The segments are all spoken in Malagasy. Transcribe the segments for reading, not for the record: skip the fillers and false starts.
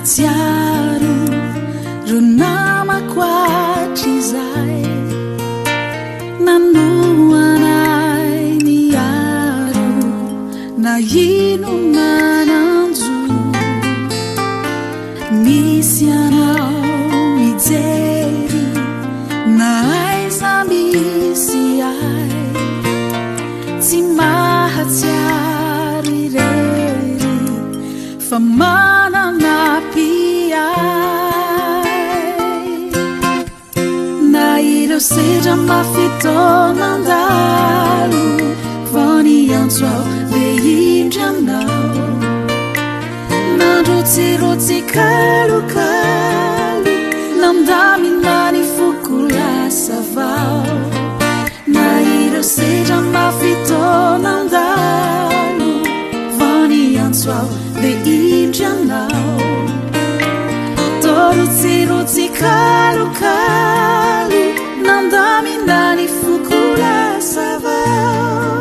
matsiaro ro namako hatrizay nanoanay niaro na ino mananjo misy anao mijery na aiza misy ay tsy mahatsiaro irery fa mananapiay na ireo sedra mafitoanandalo vao niantso ao le indry anao nandrotsirotsy kalokalo namdaminany foko lasa vao na ireo sedra mafitoanandalo vao niantso ao le indry anao torotsirotsy kalokalo namdaminany foko lasa vao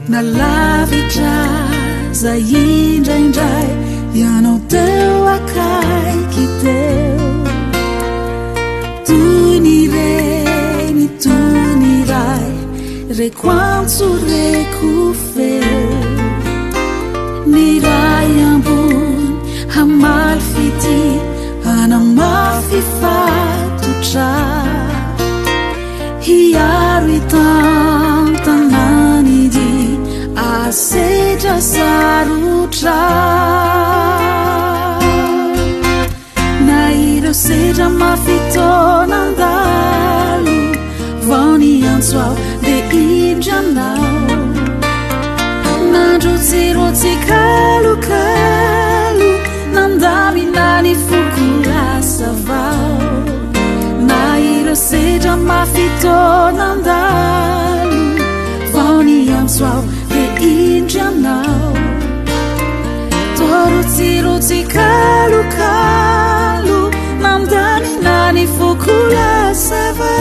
nalavitra za indraindray ianao teo akaiky teo toy ny reny toy ny ray reko antso reko feo ny ray ambony hamaly fity hanamafy fatotra hiaro itantanany di asedra sarotra na ireo sedra mafitoanandalo vao niantso ao le indry anao nandrotsirotsy kalokalo namdaminany foko lasa vao na ireo sedra mafitoanandalo vao niantso ao le indry anao torotsirotsy kalokalo namdaminany foko lasa vao